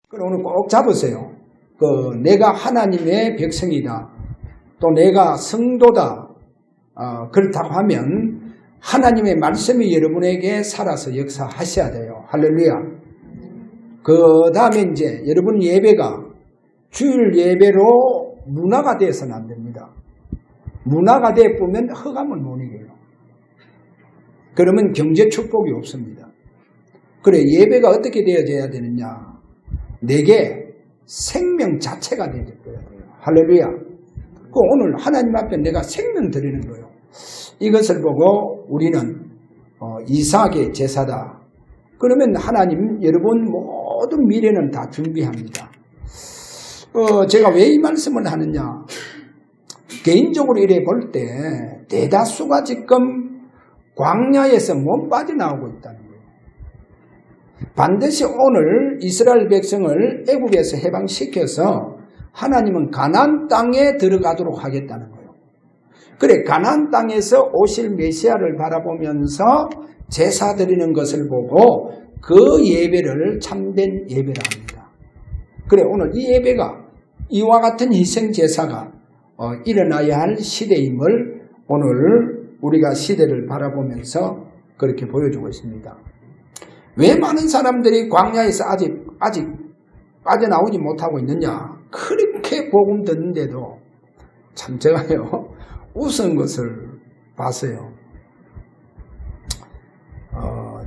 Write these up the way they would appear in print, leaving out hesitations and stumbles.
그럼 오늘 꼭 잡으세요. 내가 하나님의 백성이다. 또 내가 성도다. 그렇다고 하면 하나님의 말씀이 여러분에게 살아서 역사하셔야 돼요. 할렐루야. 그 다음에 이제 여러분 예배가 주일 예배로 문화가 되어서는 안 됩니다. 문화가 되어보면 흑암을 못 이겨요. 그러면 경제 축복이 없습니다. 그래, 예배가 어떻게 되어져야 되느냐? 내게 생명 자체가 되어져야 돼요. 할렐루야. 오늘 하나님 앞에 내가 생명 드리는 거예요. 이것을 보고 우리는 이삭의 제사다. 그러면 하나님 여러분 모든 미래는 다 준비합니다. 제가 왜 이 말씀을 하느냐? 개인적으로 이래 볼 때 대다수가 지금 광야에서 못 빠져나오고 있다는 거예요. 반드시 오늘 이스라엘 백성을 애국에서 해방시켜서 하나님은 가나안 땅에 들어가도록 하겠다는 거예요. 그래, 가나안 땅에서 오실 메시아를 바라보면서 제사 드리는 것을 보고 그 예배를 참된 예배라 합니다. 그래, 오늘 이 예배가 이와 같은 희생 제사가 일어나야 할 시대임을 오늘 우리가 시대를 바라보면서 그렇게 보여주고 있습니다. 왜 많은 사람들이 광야에서 아직 빠져나오지 못하고 있느냐? 그렇게 복음 듣는데도 참 제가요 우스운 것을 봤어요.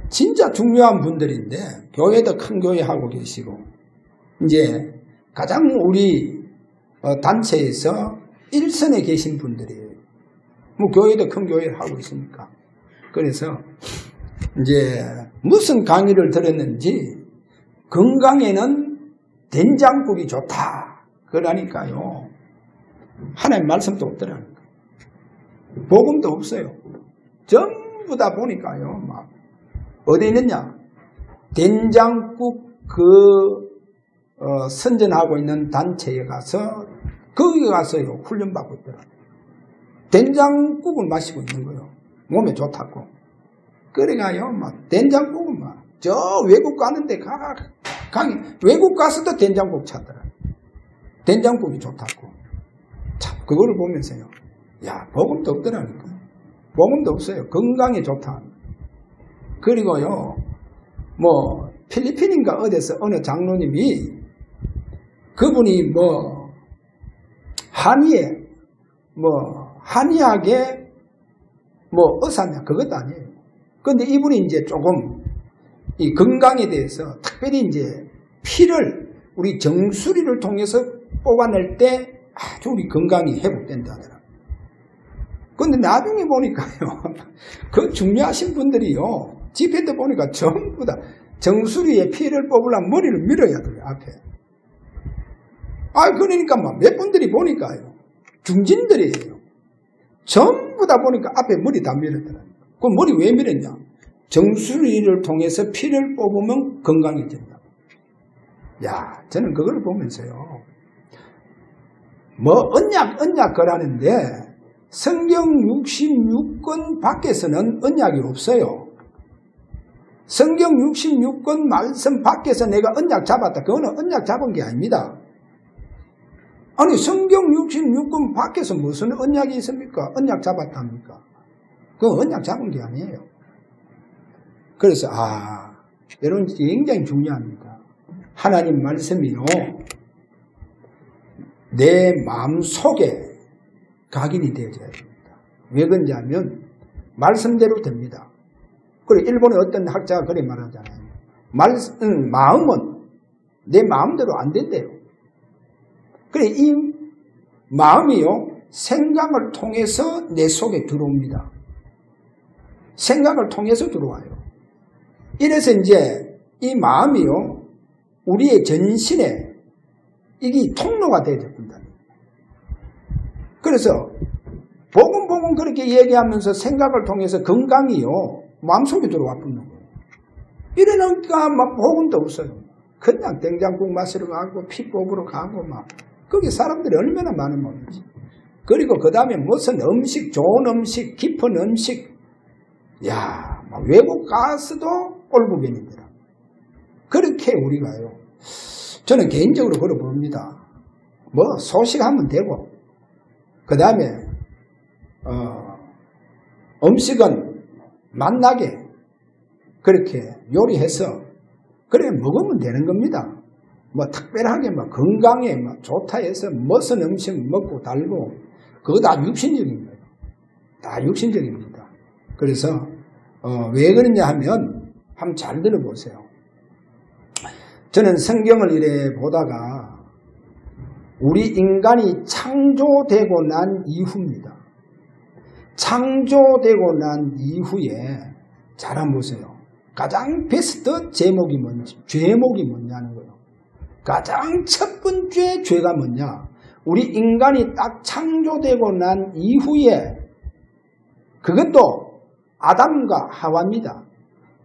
진짜 중요한 분들인데 교회도 큰 교회 하고 계시고 이제 가장 우리 단체에서 일선에 계신 분들이에요. 뭐 교회도 큰 교회를 하고 있으니까. 그래서 이제 무슨 강의를 들었는지 건강에는 된장국이 좋다. 그러니까요. 하나님 말씀도 없더라니까. 복음도 없어요. 전부 다 보니까요. 막 어디 있느냐? 된장국 선전하고 있는 단체에 가서 거기 가서요 훈련받고 있더라고요. 된장국을 마시고 있는 거예요. 몸에 좋다고. 그래가요 막 된장국은 막 저 외국 가는데 외국 가서도 된장국 찾더라고요. 된장국이 좋다고. 참 그거를 보면서요. 야, 복음도 없더라니까. 복음도 없어요. 건강에 좋다. 그리고요 뭐 필리핀인가 어디서 어느 장로님이 그분이 한의학의 의사냐 그것도 아니에요. 그런데 이분이 이제 조금 이 건강에 대해서 특별히 이제 피를 우리 정수리를 통해서 뽑아낼 때 아주 우리 건강이 회복된다 하더라고요. 그런데 나중에 보니까요 그 중요하신 분들이요 집회 때 보니까 전부 다 정수리에 피를 뽑으려면 머리를 밀어야 돼요 앞에. 그러니까 몇 분들이 보니까요 중진들이에요. 전부 다 보니까 앞에 머리 다 밀었더라고요. 그 머리 왜 밀었냐? 정수리를 통해서 피를 뽑으면 건강해진다. 야, 저는 그걸 보면서요. 언약 거라는데 성경 66권 밖에서는 언약이 없어요. 성경 66권 말씀 밖에서 내가 언약 잡았다. 그거는 언약 잡은 게 아닙니다. 아니 성경 66권 밖에서 무슨 언약이 있습니까? 언약 잡았답니까? 그건 언약 잡은 게 아니에요. 그래서 여러분 굉장히 중요합니다. 하나님 말씀이요 내 마음속에 각인이 되어져야 됩니다. 왜 그런지 말씀대로 됩니다. 그리고 일본의 어떤 학자가 그렇게 말하잖아요. 마음은 내 마음대로 안 된대요. 그래 이 마음이요 생각을 통해서 내 속에 들어옵니다. 생각을 통해서 들어와요. 이래서 이제 이 마음이요 우리의 전신에 이게 통로가 되어야 된다. 그래서 복음 그렇게 얘기하면서 생각을 통해서 건강이요 마음속에 들어와 붙는 거예요. 이러니까 막 복음도 없어요. 그냥 된장국 마시러 가고 피 뽑으러 가고 막 거기 사람들이 얼마나 많은 모르지. 그리고 그 다음에 무슨 음식, 좋은 음식, 깊은 음식, 막 외국 가서도 꼴보견이더라. 그렇게 우리가요 저는 개인적으로 그러 봅니다. 뭐 소식하면 되고 그 다음에 음식은 맛나게 그렇게 요리해서 그래 먹으면 되는 겁니다. 뭐 특별하게 뭐 건강에 뭐 좋다 해서 무슨 음식 먹고 달고 그거 다 육신적인 거예요. 다 육신적입니다. 그래서 왜 그러냐 하면 한번 잘 들어보세요. 저는 성경을 이래 보다가 우리 인간이 창조되고 난 이후입니다. 창조되고 난 이후에 잘 한번 보세요. 가장 베스트 제목이 뭔지, 죄목이 뭐냐는 거예요. 가장 첫 번째 죄가 뭐냐? 우리 인간이 딱 창조되고 난 이후에 그것도 아담과 하와입니다.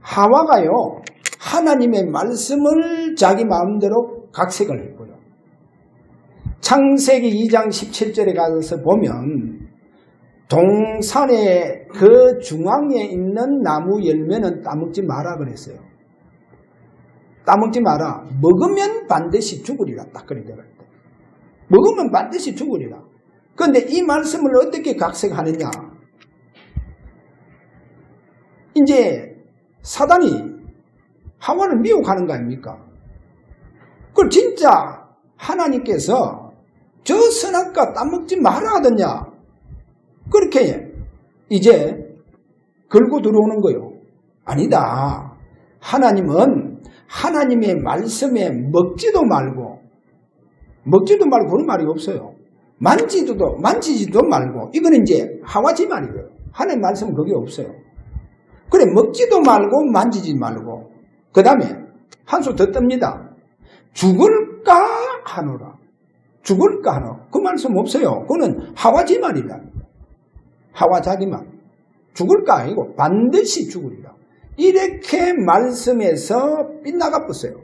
하와가요 하나님의 말씀을 자기 마음대로 각색을 했고요. 창세기 2장 17절에 가서 보면 동산의 그 중앙에 있는 나무 열매는 따먹지 마라 그랬어요. 따먹지 마라. 먹으면 반드시 죽으리라. 딱 그래 내가. 먹으면 반드시 죽으리라. 그런데 이 말씀을 어떻게 각색하느냐? 이제 사단이 하와를 미혹하는 거 아닙니까? 그걸 진짜 하나님께서 저 선악과 따먹지 마라 하더냐? 그렇게 이제 걸고 들어오는 거요. 아니다. 하나님은 하나님의 말씀에 먹지도 말고 그런 말이 없어요. 만지지도 말고 이거는 이제 하와지 말이에요. 하나님 말씀은 그게 없어요. 그래 먹지도 말고 만지지 말고 그 다음에 한 수 더 뜹니다. 죽을까 하노라. 죽을까 하노라. 그 말씀 없어요. 그거는 하와지 말이다. 하와 자기만. 죽을까 아니고 반드시 죽으리라. 이렇게 말씀에서 빗나가 붙어요.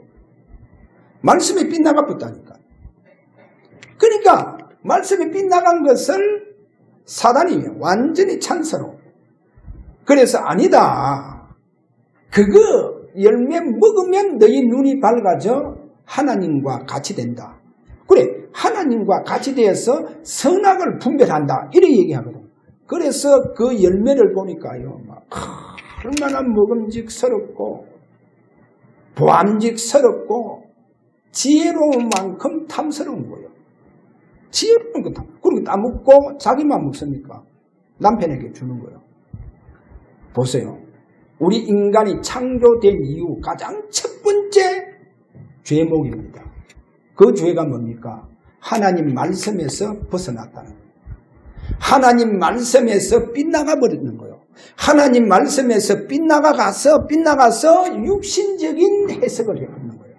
말씀에 빗나가 붙다니까. 그러니까 말씀에 빗나간 것을 사단이 완전히 찬스로. 그래서 아니다. 그거 열매 먹으면 너희 눈이 밝아져 하나님과 같이 된다. 그래 하나님과 같이 되어서 선악을 분별한다. 이렇게 얘기하거든. 그래서 그 열매를 보니까요. 막 얼마나 먹음직스럽고 보암직스럽고 지혜로운 만큼 탐스러운 거예요. 지혜로운 거 탐. 그리고 따먹고 자기만 먹습니까? 남편에게 주는 거예요. 보세요. 우리 인간이 창조된 이후 가장 첫 번째 죄목입니다. 그 죄가 뭡니까? 하나님 말씀에서 벗어났다는 거예요. 하나님 말씀에서 빗나가 버리는 거예요. 하나님 말씀에서 빗나가서 육신적인 해석을 해버리는 거예요.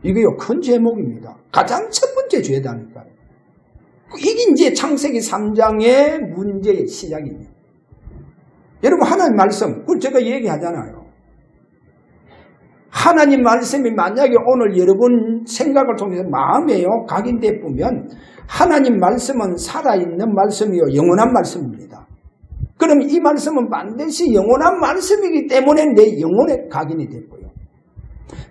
이게요 큰 죄목입니다. 가장 첫 번째 죄다니까요. 이게 이제 창세기 3장의 문제의 시작입니다. 여러분 하나님 말씀 그걸 제가 얘기하잖아요. 하나님 말씀이 만약에 오늘 여러분 생각을 통해서 마음에요 각인돼 보면 하나님 말씀은 살아있는 말씀이요 영원한 말씀입니다. 그럼 이 말씀은 반드시 영원한 말씀이기 때문에 내 영혼에 각인이 됐고요.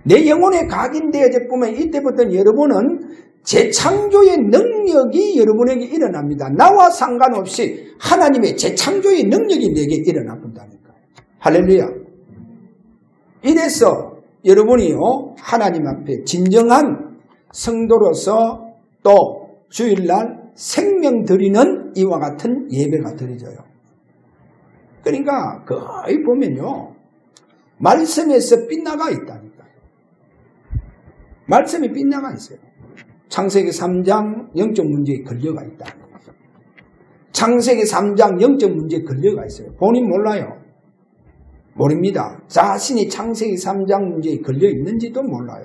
내 영혼에 각인되어져 보면 이때부터 여러분은 재창조의 능력이 여러분에게 일어납니다. 나와 상관없이 하나님의 재창조의 능력이 내게 일어나 본다니까요. 할렐루야. 이래서 여러분이요 하나님 앞에 진정한 성도로서 또 주일날 생명 드리는 이와 같은 예배가 드려져요. 그러니까 거의 보면요 말씀에서 빗나가 있다니까요. 말씀이 빗나가 있어요. 창세기 3장 영적 문제에 걸려가 있다. 창세기 3장 영적 문제에 걸려가 있어요. 본인 몰라요. 모릅니다. 자신이 창세기 3장 문제에 걸려 있는지도 몰라요.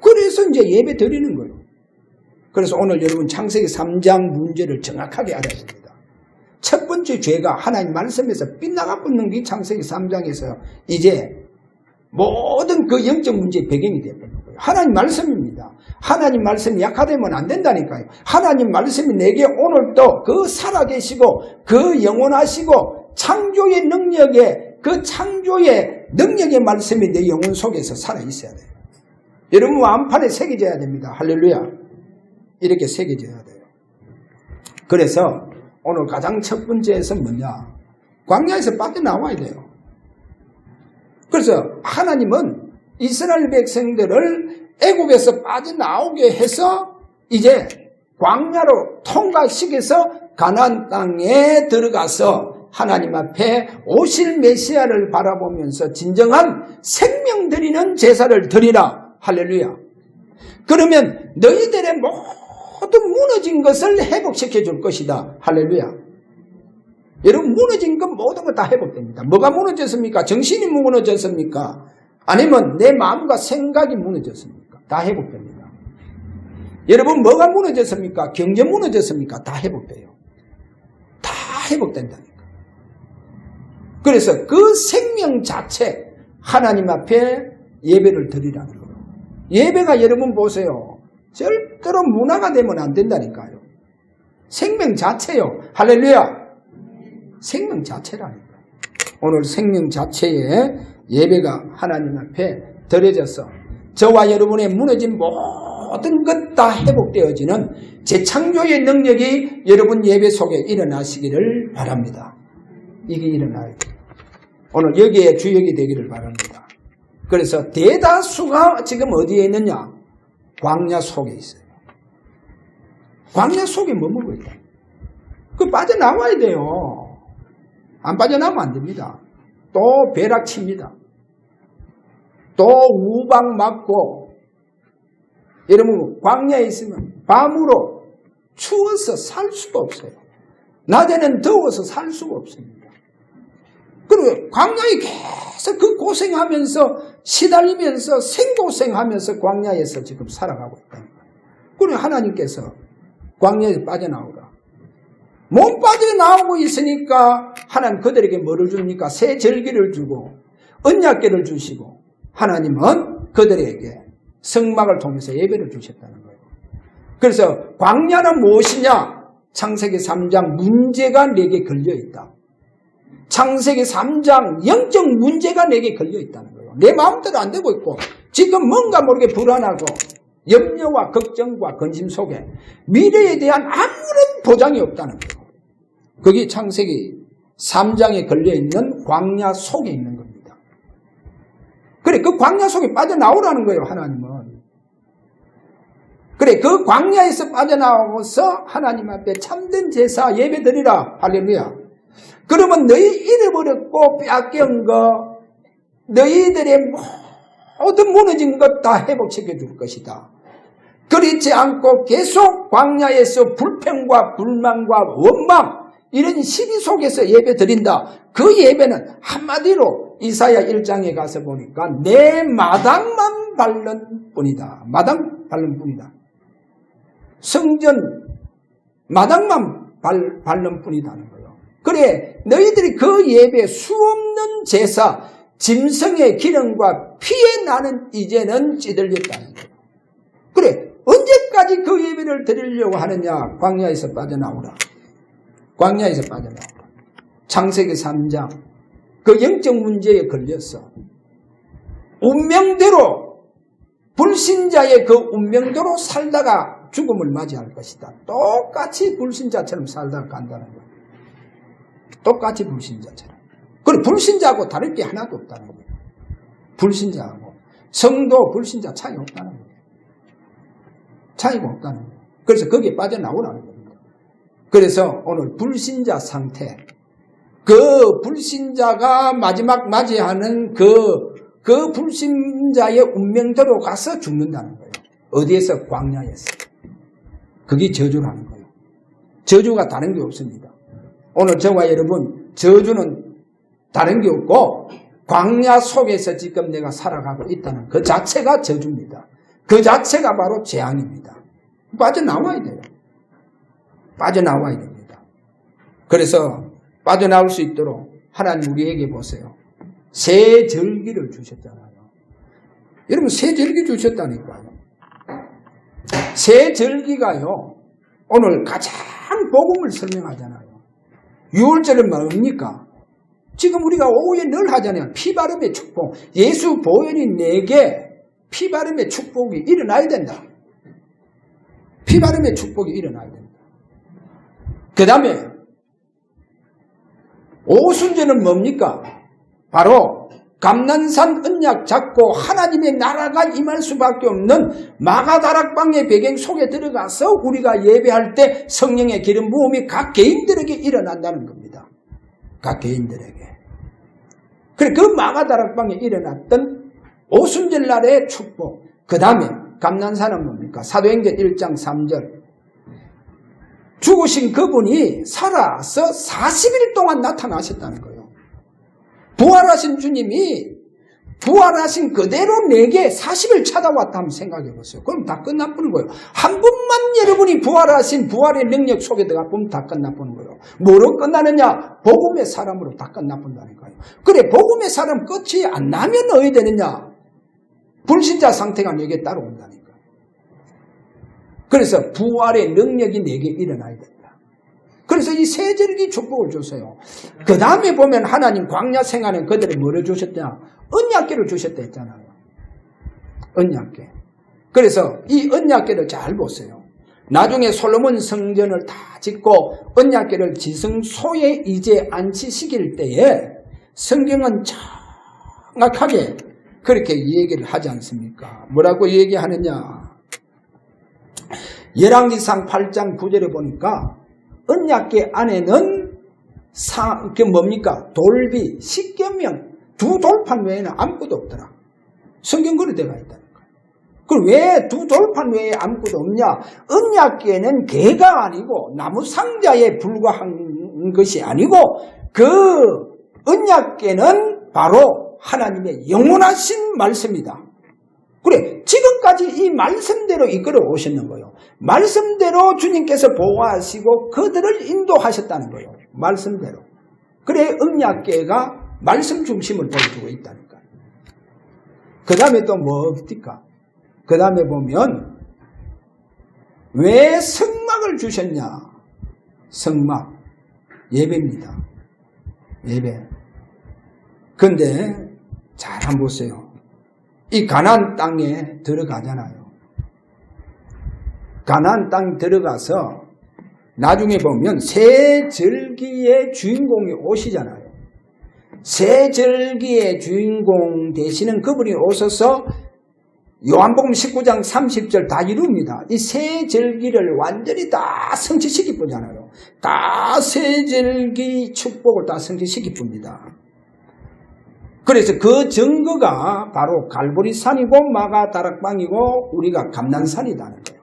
그래서 이제 예배 드리는 거예요. 그래서 오늘 여러분 창세기 3장 문제를 정확하게 알아야 됩니다. 첫 번째 죄가 하나님 말씀에서 빗나가 붙는 게 창세기 3장에서 이제 모든 그 영적 문제의 배경이 되어버린 거예요. 하나님 말씀입니다. 하나님 말씀이 약화되면 안 된다니까요. 하나님 말씀이 내게 오늘도 그 살아계시고 그 영원하시고 창조의 능력에 그 창조의 능력의 말씀이 내 영혼 속에서 살아있어야 돼요. 여러분 완판에 새겨져야 됩니다. 할렐루야. 이렇게 새겨져야 돼요. 그래서 오늘 가장 첫 번째에서 뭐냐? 광야에서 빠져나와야 돼요. 그래서 하나님은 이스라엘 백성들을 애굽에서 빠져나오게 해서 이제 광야로 통과시켜서 가나안 땅에 들어가서 하나님 앞에 오실 메시아를 바라보면서 진정한 생명 드리는 제사를 드리라. 할렐루야. 그러면 너희들의 모든 무너진 것을 회복시켜 줄 것이다. 할렐루야. 여러분 무너진 것 모든 것 다 회복됩니다. 뭐가 무너졌습니까? 정신이 무너졌습니까? 아니면 내 마음과 생각이 무너졌습니까? 다 회복됩니다. 여러분 뭐가 무너졌습니까? 경제 무너졌습니까? 다 회복돼요. 다 회복된다니까. 그래서 그 생명 자체 하나님 앞에 예배를 드리라는 거예요. 예배가 여러분 보세요. 절대로 문화가 되면 안 된다니까요. 생명 자체요. 할렐루야. 생명 자체라니까. 오늘 생명 자체의 예배가 하나님 앞에 드려져서 저와 여러분의 무너진 모든 것 다 회복되어지는 재창조의 능력이 여러분 예배 속에 일어나시기를 바랍니다. 이게 일어나야 돼요. 오늘 여기에 주역이 되기를 바랍니다. 그래서 대다수가 지금 어디에 있느냐? 광야 속에 있어요. 광야 속에 머물고 있다. 그 빠져나와야 돼요. 안 빠져나오면 안 됩니다. 또 벼락칩니다. 또 우박 맞고 여러분 광야에 있으면 밤으로 추워서 살 수가 없어요. 낮에는 더워서 살 수가 없습니다. 그리고 광야에 계속 그 고생하면서 시달리면서 생고생하면서 광야에서 지금 살아가고 있다는 거예요. 그리고 하나님께서 광야에 빠져나오라. 못 빠져나오고 있으니까 하나님 그들에게 뭐를 줍니까? 새 절기를 주고 언약궤를 주시고 하나님은 그들에게 성막을 통해서 예배를 주셨다는 거예요. 그래서 광야는 무엇이냐? 창세기 3장 문제가 내게 걸려있다. 창세기 3장 영적 문제가 내게 걸려있다는 거예요. 내 마음대로 안 되고 있고 지금 뭔가 모르게 불안하고 염려와 걱정과 근심 속에 미래에 대한 아무런 보장이 없다는 거예요. 그게 창세기 3장에 걸려있는 광야 속에 있는 겁니다. 그래, 그 광야 속에 빠져나오라는 거예요, 하나님은. 그래, 그 광야에서 빠져나와서 하나님 앞에 참된 제사 예배 드리라. 할렐루야. 그러면 너희 잃어버렸고 빼앗긴 거, 너희들의 모든 무너진 것 다 회복시켜 줄 것이다. 그렇지 않고 계속 광야에서 불평과 불만과 원망, 이런 시기 속에서 예배 드린다. 그 예배는 한마디로 이사야 1장에 가서 보니까 내 마당만 밟는 뿐이다. 마당 밟는 뿐이다. 성전 마당만 밟는 뿐이다는 거예요. 그래 너희들이 그 예배 수없는 제사 짐승의 기름과 피에 나는 이제는 찌들렸다는 거예요. 그래 언제까지 그 예배를 드리려고 하느냐? 광야에서 빠져나오라. 광야에서 빠져나오라. 창세기 3장 그 영적 문제에 걸려서 운명대로 불신자의 그 운명대로 살다가 죽음을 맞이할 것이다. 똑같이 불신자처럼 살다가 간다는 거예요. 똑같이 불신자처럼. 그리고 불신자하고 다를 게 하나도 없다는 거예요. 불신자하고 성도 불신자 차이 없다는 거예요. 차이가 없다는 거예요. 그래서 거기에 빠져나오라는 겁니다. 그래서 오늘 불신자 상태, 그 불신자가 마지막 맞이하는 그 불신자의 운명대로 가서 죽는다는 거예요. 어디에서? 광야에서. 그게 저주라는 거예요. 저주가 다른 게 없습니다. 오늘 저와 여러분 저주는 다른 게 없고 광야 속에서 지금 내가 살아가고 있다는 그 자체가 저주입니다. 그 자체가 바로 재앙입니다. 빠져나와야 돼요. 빠져나와야 됩니다. 그래서 빠져나올 수 있도록 하나님 우리에게 보세요. 새 절기를 주셨잖아요. 여러분 새 절기 주셨다니까요. 새 절기가요. 오늘 가장 복음을 설명하잖아요. 유월절은 뭡니까? 지금 우리가 오후에 늘 하잖아요. 피바름의 축복. 예수 보혈이 내게 피바름의 축복이 일어나야 된다. 피바름의 축복이 일어나야 된다. 그 다음에 오순절은 뭡니까? 바로 감난산 언약 잡고 하나님의 나라가 임할 수밖에 없는 마가다락방의 배경 속에 들어가서 우리가 예배할 때 성령의 기름 부음이 각 개인들에게 일어난다는 겁니다. 각 개인들에게. 그래, 그 마가다락방에 일어났던 오순절 날의 축복. 그 다음에 감난산은 뭡니까? 사도행전 1장 3절. 죽으신 그분이 살아서 40일 동안 나타나셨다는 거예요. 부활하신 주님이 부활하신 그대로 내게 40일 찾아왔다 한번 생각해 보세요. 그럼 다 끝나버린 거예요. 한 번만 여러분이 부활하신 부활의 능력 속에 들어가 보면 다 끝나버린 거예요. 뭐로 끝나느냐? 복음의 사람으로 다 끝나버린다니까요. 그래, 복음의 사람 끝이 안 나면 어디 되느냐? 불신자 상태가 내게 따라온다니까. 그래서 부활의 능력이 내게 일어나야 된다. 그래서 이 세절기 축복을 주세요. 그 다음에 보면 하나님 광야 생활은 그들을 뭐를 주셨냐? 언약궤를 주셨다 했잖아요. 언약궤. 그래서 이 언약궤를 잘 보세요. 나중에 솔로몬 성전을 다 짓고 언약궤를 지성소에 이제 안치시킬 때에 성경은 정확하게 그렇게 얘기를 하지 않습니까? 뭐라고 얘기하느냐? 열왕기상 8장 9절에 보니까 언약궤 안에는 뭡니까? 돌비, 십계명, 두 돌판 외에는 아무것도 없더라. 성경 그리 되어 있다니까. 그럼 왜 두 돌판 외에 아무것도 없냐? 언약궤는 개가 아니고 나무 상자에 불과한 것이 아니고 그 언약궤는 바로 하나님의 영원하신 말씀이다. 그래, 지금까지 이 말씀대로 이끌어 오셨는 거예요. 말씀대로 주님께서 보호하시고 그들을 인도하셨다는 거예요. 말씀대로. 그래, 언약궤가 말씀 중심을 보여주고 있다니까. 그 다음에 또 뭡니까? 그 다음에 보면 왜 성막을 주셨냐? 성막. 예배입니다. 예배. 근데 잘 한번 보세요. 이 가나안 땅에 들어가잖아요. 가나안 땅 들어가서 나중에 보면 새 절기의 주인공이 오시잖아요. 새 절기의 주인공 되시는 그분이 오셔서 요한복음 19장 30절 다 이룹니다. 이 새 절기를 완전히 다 성취시킬 뿐이잖아요. 다 새 절기 축복을 다 성취시킬 뿐입니다. 그래서 그 증거가 바로 갈보리산이고 마가다락방이고 우리가 감난산이라는 거예요.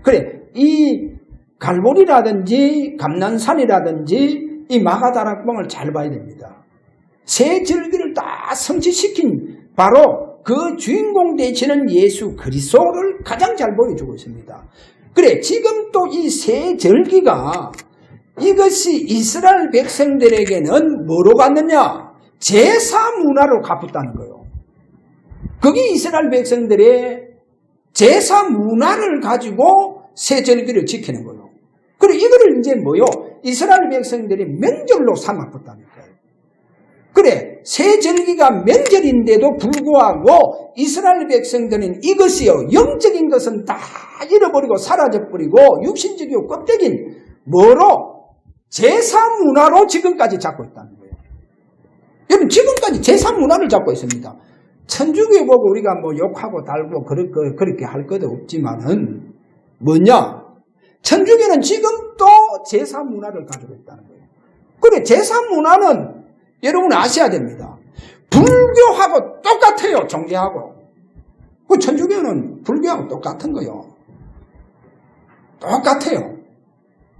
그래, 이 갈보리라든지 감난산이라든지 이 마가다락방을 잘 봐야 됩니다. 새 절기를 다 성취시킨 바로 그 주인공 되시는 예수 그리스도를 가장 잘 보여주고 있습니다. 그래, 지금 또 이 새 절기가 이것이 이스라엘 백성들에게는 뭐로 갔느냐? 제사 문화로 갚았다는 거예요. 그게 이스라엘 백성들의 제사 문화를 가지고 새 절기를 지키는 거예요. 그리고 이거를 이제 뭐요? 이스라엘 백성들이 명절로 삼았다는 거예요. 그래, 새 절기가 명절인데도 불구하고 이스라엘 백성들은 이것이요, 영적인 것은 다 잃어버리고 사라져버리고 육신적이고 껍데기인 뭐로? 제사 문화로 지금까지 잡고 있다는 거예요. 여러분, 지금까지 제사 문화를 잡고 있습니다. 천주교 보고 우리가 뭐 욕하고 달고 그렇게 할 것도 없지만은 뭐냐? 천주교는 지금도 제사 문화를 가지고 있다는 거예요. 그래, 제사 문화는 여러분 아셔야 됩니다. 불교하고 똑같아요, 종교하고. 그 천주교는 불교하고 똑같은 거예요. 똑같아요.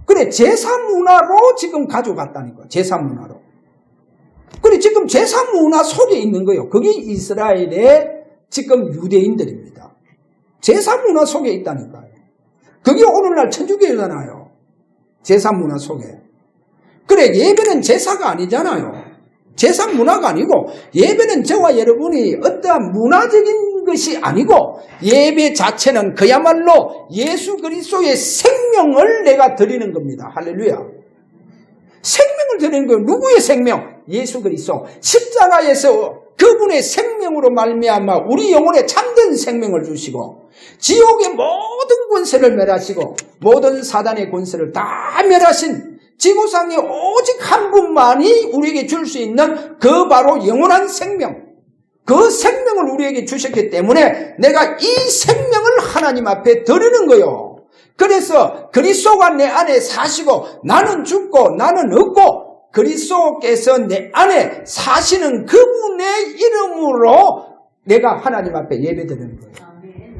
그래, 제사 문화로 지금 가져갔다는 거예요. 제사 문화로. 그래, 지금 제사 문화 속에 있는 거예요. 그게 이스라엘의 지금 유대인들입니다. 제사 문화 속에 있다니까요. 그게 오늘날 천주교잖아요. 제사 문화 속에. 그래, 예배는 제사가 아니잖아요. 제사 문화가 아니고 예배는 저와 여러분이 어떠한 문화적인 것이 아니고 예배 자체는 그야말로 예수 그리스도의 생명을 내가 드리는 겁니다. 할렐루야. 생명을 드리는 거예요. 누구의 생명? 예수 그리스도. 십자가에서 그분의 생명으로 말미암아 우리 영혼에 참된 생명을 주시고 지옥의 모든 권세를 멸하시고 모든 사단의 권세를 다 멸하신 지구상에 오직 한 분만이 우리에게 줄 수 있는 그 바로 영원한 생명, 그 생명을 우리에게 주셨기 때문에 내가 이 생명을 하나님 앞에 드리는 거요. 그래서 그리스도가 내 안에 사시고 나는 죽고 나는 없고 그리스도께서 내 안에 사시는 그분의 이름으로 내가 하나님 앞에 예배드리는 거예요.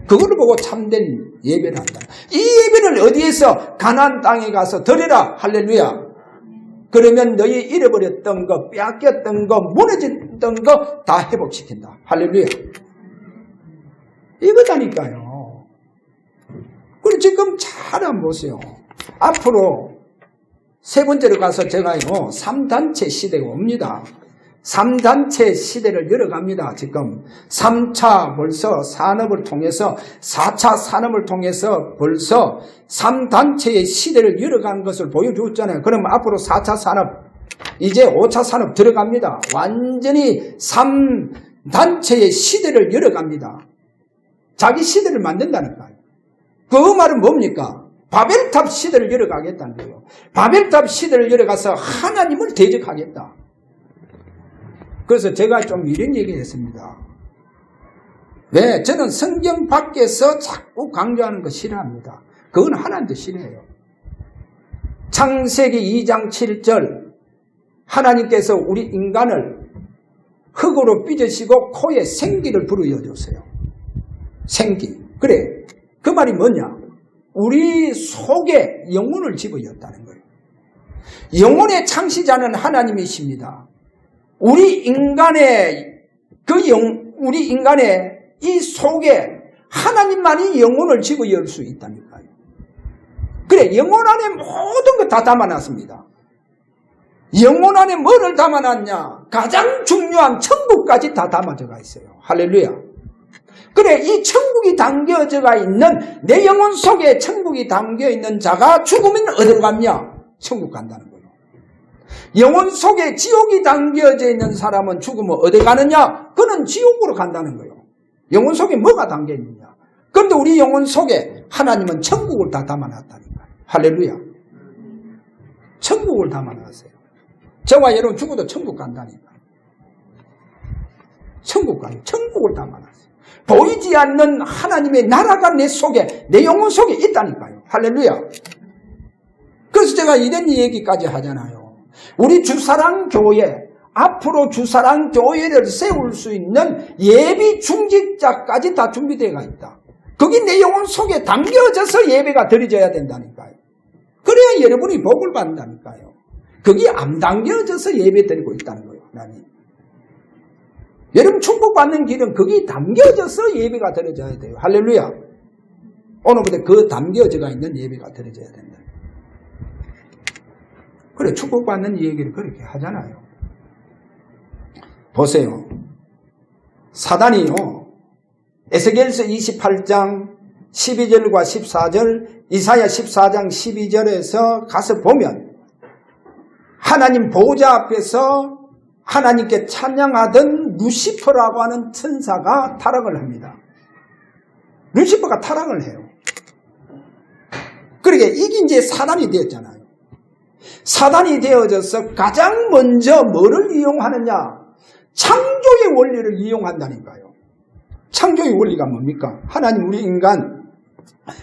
그걸 보고 참된 예배를 한다. 이 예배를 어디에서? 가나안 땅에 가서 드리라. 할렐루야. 그러면 너희 잃어버렸던 거, 빼앗겼던 거, 무너졌던 거 다 회복시킨다. 할렐루야. 이거다니까요. 그리고 지금 잘 한번 보세요. 앞으로 세 번째로 가서 제가요, 3단체 시대가 옵니다. 3단체 시대를 열어갑니다. 지금 3차 벌써 산업을 통해서 4차 산업을 통해서 벌써 3단체의 시대를 열어간 것을 보여줬잖아요. 그럼 앞으로 4차 산업, 이제 5차 산업 들어갑니다. 완전히 3단체의 시대를 열어갑니다. 자기 시대를 만든다니까요. 그 말은 뭡니까? 바벨탑 시대를 열어가겠다는 거예요. 바벨탑 시대를 열어가서 하나님을 대적하겠다. 그래서 제가 좀 이런 얘기를 했습니다. 왜? 저는 성경 밖에서 자꾸 강조하는 거 싫어합니다. 그건 하나님도 싫어해요. 창세기 2장 7절 하나님께서 우리 인간을 흙으로 빚으시고 코에 생기를 불어넣으셨어요. 생기. 그래. 그 말이 뭐냐? 우리 속에 영혼을 집어넣었다는 거예요. 영혼의 창시자는 하나님이십니다. 우리 인간의 이 속에 하나님만이 영혼을 집어넣을 수 있다니까요. 그래, 영혼 안에 모든 거 다 담아놨습니다. 영혼 안에 뭐를 담아놨냐? 가장 중요한 천국까지 다 담아져가 있어요. 할렐루야. 그래, 이 천국이 담겨져가 있는, 내 영혼 속에 천국이 담겨있는 자가 죽으면 어디로 갔냐? 천국 간다는 거예요. 영혼 속에 지옥이 담겨져 있는 사람은 죽으면 어디 가느냐? 그는 지옥으로 간다는 거예요. 영혼 속에 뭐가 담겨있느냐? 그런데 우리 영혼 속에 하나님은 천국을 다 담아놨다니까요. 할렐루야. 천국을 담아놨어요. 저와 여러분 죽어도 천국 간다니까. 천국 가요. 천국을 담아놨어요. 보이지 않는 하나님의 나라가 내 속에, 내 영혼 속에 있다니까요. 할렐루야. 그래서 제가 이런 얘기까지 하잖아요. 우리 주사랑 교회, 앞으로 주사랑 교회를 세울 수 있는 예비 중직자까지 다 준비되어 있다. 그게 내 영혼 속에 담겨져서 예배가 드려져야 된다니까요. 그래야 여러분이 복을 받는다니까요. 그게 안 담겨져서 예배 드리고 있다는 거예요. 하나님. 여러분 축복받는 길은 그게 담겨져서 예배가 드려져야 돼요. 할렐루야. 오늘부터 그 담겨져가 있는 예배가 드려져야 된다. 그래, 축복받는 얘기를 그렇게 하잖아요. 보세요. 사단이요, 에스겔서 28장 12절과 14절, 이사야 14장 12절에서 가서 보면 하나님 보호자 앞에서 하나님께 찬양하던 루시퍼라고 하는 천사가 타락을 합니다. 루시퍼가 타락을 해요. 그러게 이게 이제 사단이 되었잖아요. 사단이 되어져서 가장 먼저 뭐를 이용하느냐? 창조의 원리를 이용한다니까요. 창조의 원리가 뭡니까? 하나님 우리 인간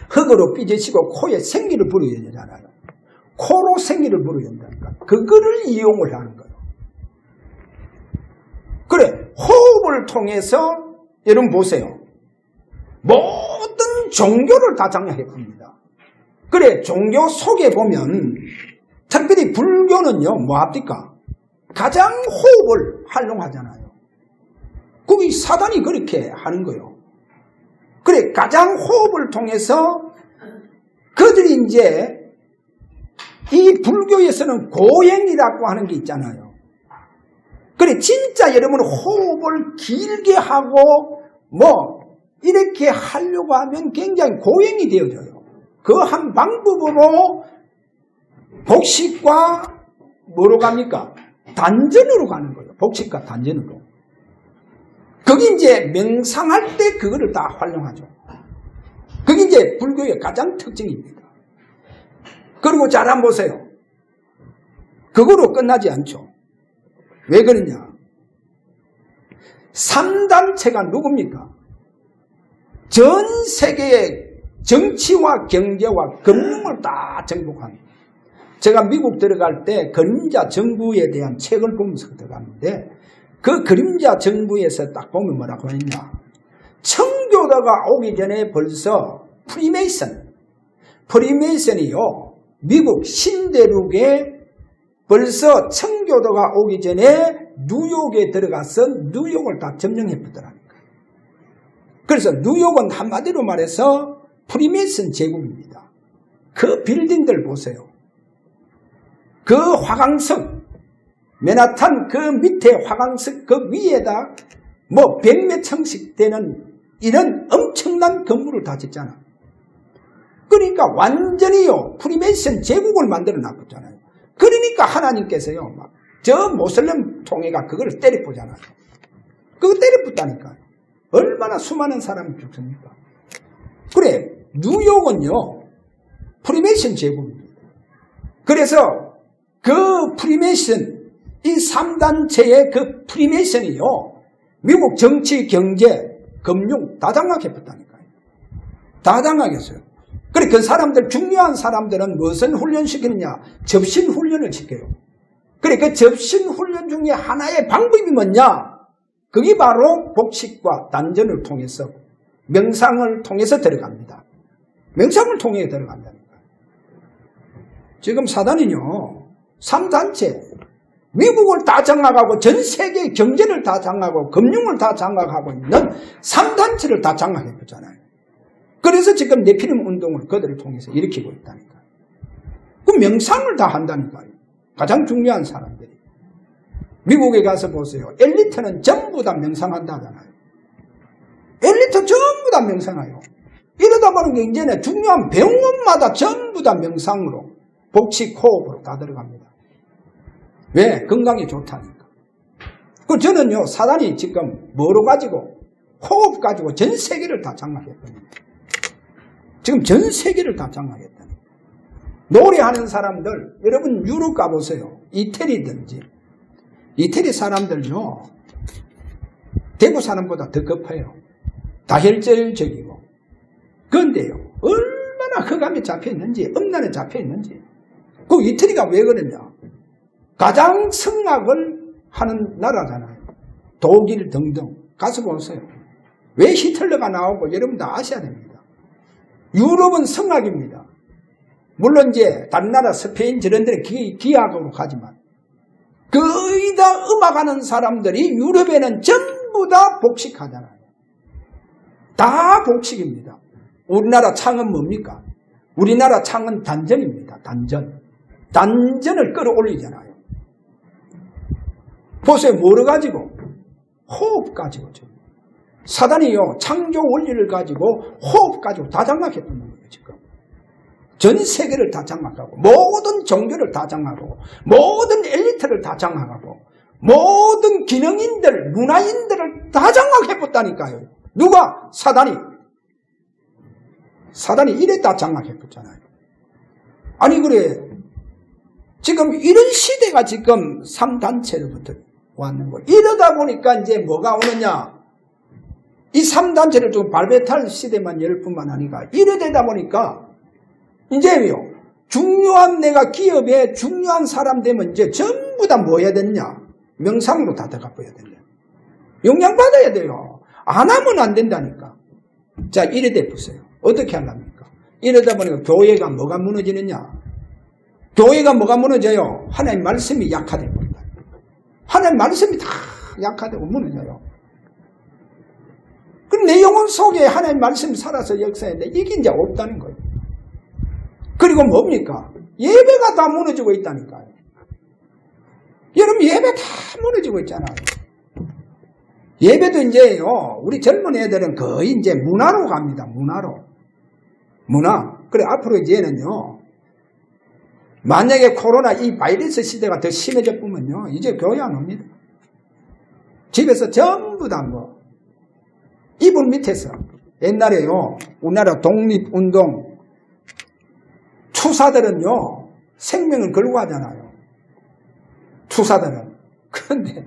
흙으로 빚으시고 코에 생기를 불어야 되잖아요. 코로 생기를 불어야 된다니까. 그거를 이용을 하는 거예요. 그래, 호흡을 통해서 여러분 보세요. 모든 종교를 다 장려해 봅니다. 그래, 종교 속에 보면 특별히 불교는요, 뭐 합니까? 가장 호흡을 활용하잖아요. 그게 사단이 그렇게 하는 거예요. 그래, 가장 호흡을 통해서 그들이 이제 이 불교에서는 고행이라고 하는 게 있잖아요. 그래, 진짜 여러분 호흡을 길게 하고 뭐 이렇게 하려고 하면 굉장히 고행이 되어져요. 그 한 방법으로 복식과 뭐로 갑니까? 단전으로 가는 거예요. 복식과 단전으로. 거기 이제 명상할 때 그거를 다 활용하죠. 그게 이제 불교의 가장 특징입니다. 그리고 잘 한번 보세요. 그거로 끝나지 않죠. 왜 그러냐? 3단체가 누굽니까? 전 세계의 정치와 경제와 금융을 다 정복합니다. 제가 미국 들어갈 때 그림자 정부에 대한 책을 보면서 들어갔는데 그 그림자 정부에서 딱 보면 뭐라고 했냐. 청교도가 오기 전에 벌써 프리메이슨이요. 미국 신대륙에 벌써 청교도가 오기 전에 뉴욕에 들어가서 뉴욕을 다 점령해버더라니까. 그래서 뉴욕은 한마디로 말해서 프리메이슨 제국입니다. 그 빌딩들 보세요. 그 화강석, 맨하탄 그 밑에 화강석 그 위에다 뭐 100몇 층씩 되는 이런 엄청난 건물을 다 짓잖아. 그러니까 완전히요 프리메이슨 제국을 만들어 놨잖아요. 그러니까 하나님께서요 막 저 모슬렘 통해가 그걸 때려보잖아요. 그거 때려붙다니까. 얼마나 수많은 사람이 죽습니까? 그래 뉴욕은요 프리메이슨 제국입니다. 그래서 그 프리메이슨 이 3단체의 그 프리메이슨이요 미국 정치, 경제, 금융 다 장악해버렸다니까요. 다 장악했어요. 그래 그 사람들 중요한 사람들은 무슨 훈련 시키느냐? 접신 훈련을 시켜요. 그래 그 접신 훈련 중에 하나의 방법이 뭐냐? 그게 바로 복식과 단전을 통해서 명상을 통해서 들어갑니다. 명상을 통해 들어간다니까. 지금 사단은요 3단체 미국을 다 장악하고 전 세계 경제를 다 장악하고 금융을 다 장악하고 있는 3단체를 다 장악해보잖아요. 그래서 지금 네피림 운동을 그들을 통해서 일으키고 있다니까요. 그 명상을 다 한다니까요. 가장 중요한 사람들이. 미국에 가서 보세요. 엘리트는 전부 다 명상한다잖아요. 엘리트 전부 다 명상해요. 이러다 보니 이제는 중요한 병원마다 전부 다 명상으로 복식, 호흡으로 다 들어갑니다. 왜? 건강에 좋다니까. 그 저는요 사단이 지금 뭐로 가지고 호흡 가지고 전 세계를 다 장악했거든요. 지금 전 세계를 다 장악했다니까. 노래하는 사람들 여러분 유럽 가보세요. 이태리든지 이태리 사람들요 대구 사람보다 더 급해요. 다혈질적이고. 그런데요 얼마나 흑암에 잡혀있는지 음란에 잡혀있는지. 그 이태리가 왜 그러냐. 가장 성악을 하는 나라잖아요. 독일 등등 가서 보세요. 왜 히틀러가 나오고 여러분 다 아셔야 됩니다. 유럽은 성악입니다. 물론 이제 다른 나라 스페인 저런 데는 기악으로 가지만 거의 다 음악하는 사람들이 유럽에는 전부 다 복식하잖아요. 다 복식입니다. 우리나라 창은 뭡니까? 우리나라 창은 단전입니다. 단전을 끌어올리잖아요. 보세요. 뭐를 가지고? 호흡 가지고. 사단이요 창조 원리를 가지고 호흡 가지고 다 장악했던 거예요. 지금 전 세계를 다 장악하고 모든 종교를 다 장악하고 모든 엘리트를 다 장악하고 모든 기능인들 문화인들을 다 장악해봤다니까요. 누가? 사단이 이래 다 장악해봤잖아요. 아니 그래 지금 이런 시대가 지금 3단체로부터 왔는 거예요. 이러다 보니까 이제 뭐가 오느냐. 이 3단체를 좀 발베탈 시대만 열 뿐만 아니라 이러다 보니까 이제요 중요한 내가 기업에 중요한 사람 되면 이제 전부 다 뭐 해야 되느냐. 명상으로 다 들어가 버려야 되냐. 영향받아야 돼요. 안 하면 안 된다니까. 자 이래대 보세요. 어떻게 하랍니까? 이러다 보니까 교회가 뭐가 무너지느냐. 교회가 뭐가 무너져요? 하나님 말씀이 약화되고 있다. 하나님 말씀이 다 약화되고 무너져요. 그럼 내 영혼 속에 하나님 말씀이 살아서 역사했는데 이게 이제 없다는 거예요. 그리고 뭡니까? 예배가 다 무너지고 있다니까요. 여러분 예배 다 무너지고 있잖아요. 예배도 이제요 우리 젊은 애들은 거의 이제 문화로 갑니다. 문화. 그래 앞으로 이제는요 만약에 코로나 이 바이러스 시대가 더 심해져 보면요 이제 교회 안 옵니다. 집에서 전부 다 뭐 이불 밑에서 옛날에요, 우리나라 독립운동 투사들은요, 생명을 걸고 하잖아요. 투사들은. 그런데,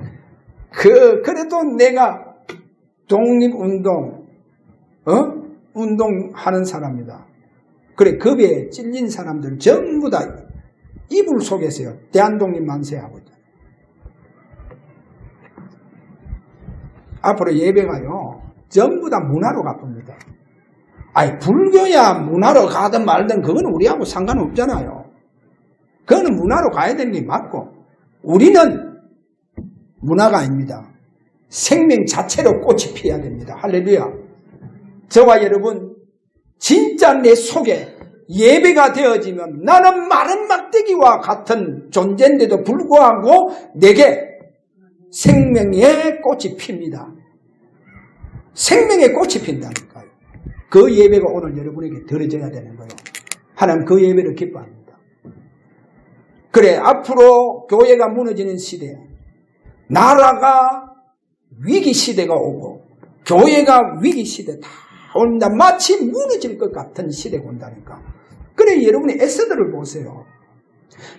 그래도 내가 독립운동, 운동하는 사람이다. 그래, 겁에 찔린 사람들 전부 다 이불 속에서요, 대한독립 만세하고 있잖아요. 앞으로 예배가요, 전부 다 문화로 가쁩니다. 아니, 불교야 문화로 가든 말든 그건 우리하고 상관없잖아요. 그거는 문화로 가야 되는 게 맞고, 우리는 문화가 아닙니다. 생명 자체로 꽃이 피어야 됩니다. 할렐루야. 저와 여러분, 진짜 내 속에 예배가 되어지면 나는 마른 막대기와 같은 존재인데도 불구하고 내게 생명의 꽃이 핍니다. 생명의 꽃이 핀다니까요. 그 예배가 오늘 여러분에게 드려져야 되는 거예요. 하나님 그 예배를 기뻐합니다. 그래, 앞으로 교회가 무너지는 시대, 나라가 위기 시대가 오고 교회가 위기 시대 다 온다. 마치 무너질 것 같은 시대가 온다니까. 그래, 여러분이 에스더를 보세요.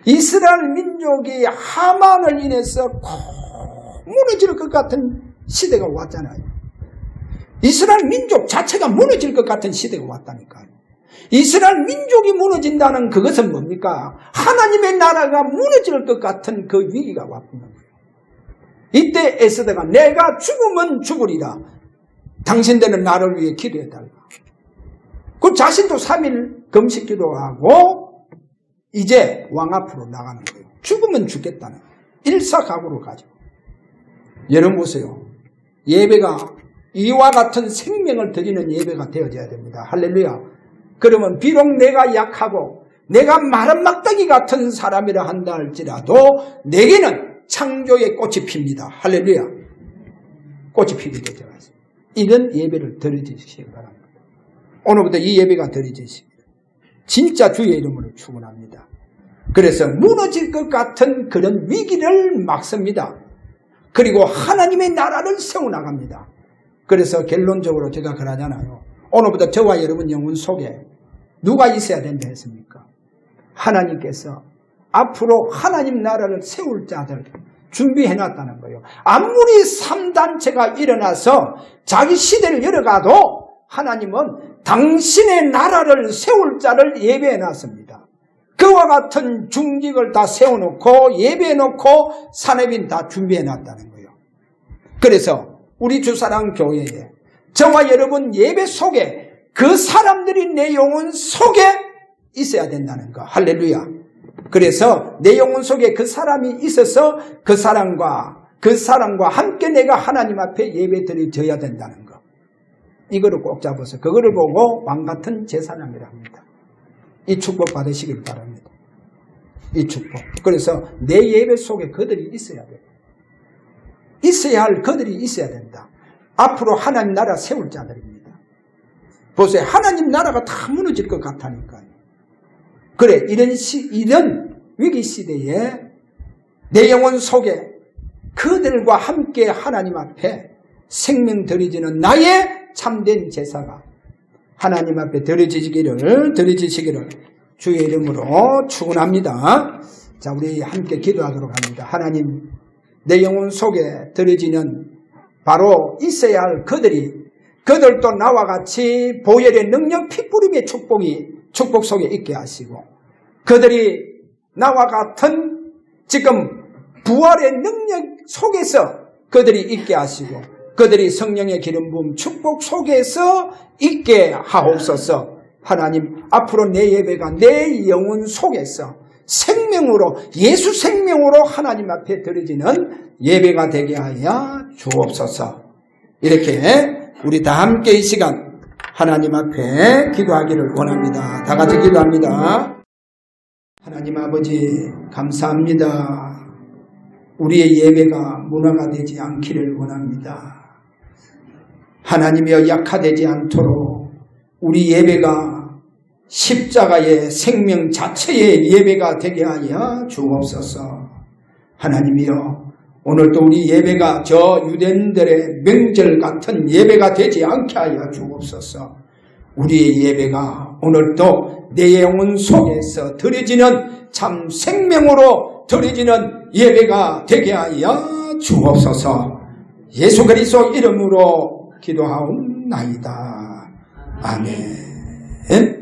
이스라엘 민족이 하만을 인해서 꼭 무너질 것 같은 시대가 왔잖아요. 이스라엘 민족 자체가 무너질 것 같은 시대가 왔다니까요. 이스라엘 민족이 무너진다는 그것은 뭡니까? 하나님의 나라가 무너질 것 같은 그 위기가 왔구나. 이때 에스더가 내가 죽으면 죽으리라. 당신들은 나를 위해 기도해달라. 그 자신도 3일 금식 기도하고 이제 왕 앞으로 나가는 거예요. 죽으면 죽겠다는 일사각오로 가죠. 여러분 보세요. 예배가 이와 같은 생명을 드리는 예배가 되어져야 됩니다. 할렐루야. 그러면 비록 내가 약하고 내가 마른 막대기 같은 사람이라 한다 할지라도 내게는 창조의 꽃이 핍니다. 할렐루야. 꽃이 피게 되죠. 이런 예배를 드려주시기 바랍니다. 오늘부터 이 예배가 드려주시기 진짜 주의 이름으로 축원합니다. 그래서 무너질 것 같은 그런 위기를 막습니다. 그리고 하나님의 나라를 세워나갑니다. 그래서 결론적으로 제가 그러잖아요. 오늘부터 저와 여러분 영혼 속에 누가 있어야 된다 했습니까? 하나님께서 앞으로 하나님 나라를 세울 자들 준비해놨다는 거예요. 아무리 3단체가 일어나서 자기 시대를 열어가도 하나님은 당신의 나라를 세울 자를 예배해놨습니다. 그와 같은 중직을 다 세워놓고 예배해놓고 사내빈 다 준비해놨다는 거예요. 그래서 우리 주사랑 교회에 저와 여러분 예배 속에 그 사람들이 내 영혼 속에 있어야 된다는 거. 할렐루야. 그래서 내 영혼 속에 그 사람이 있어서 그 사람과 함께 내가 하나님 앞에 예배 드려야 된다는 거. 이거를 꼭 잡아서 그거를 보고 왕같은 제사장이라 합니다. 이 축복 받으시길 바랍니다. 이 축복. 그래서 내 예배 속에 그들이 있어야 돼요. 있어야 할 그들이 있어야 된다. 앞으로 하나님 나라 세울 자들입니다. 보세요. 하나님 나라가 다 무너질 것 같다니까요. 그래, 이런 위기 시대에 내 영혼 속에 그들과 함께 하나님 앞에 생명 드려지는 나의 참된 제사가 하나님 앞에 드려지시기를 주의 이름으로 축원합니다. 자, 우리 함께 기도하도록 합니다. 하나님, 내 영혼 속에 드려지는 바로 있어야 할 그들도 나와 같이 보혈의 능력 핏부림의 축복 속에 있게 하시고 그들이 나와 같은 지금 부활의 능력 속에서 그들이 있게 하시고 그들이 성령의 기름 부음 축복 속에서 있게 하옵소서. 하나님, 앞으로 내 예배가 내 영혼 속에서 생명으로, 예수 생명으로 하나님 앞에 드려지는 예배가 되게 하여 주옵소서. 이렇게 우리 다 함께 이 시간 하나님 앞에 기도하기를 원합니다. 다 같이 기도합니다. 하나님 아버지, 감사합니다. 우리의 예배가 문화가 되지 않기를 원합니다. 하나님이여, 약화되지 않도록 우리 예배가 십자가의 생명 자체의 예배가 되게 하여 주옵소서. 하나님이여, 오늘도 우리 예배가 저 유대인들의 명절 같은 예배가 되지 않게 하여 주옵소서. 우리의 예배가 오늘도 내 영혼 속에서 드려지는 참 생명으로 드려지는 예배가 되게 하여 주옵소서. 예수 그리스도 이름으로 기도하옵나이다. 아멘.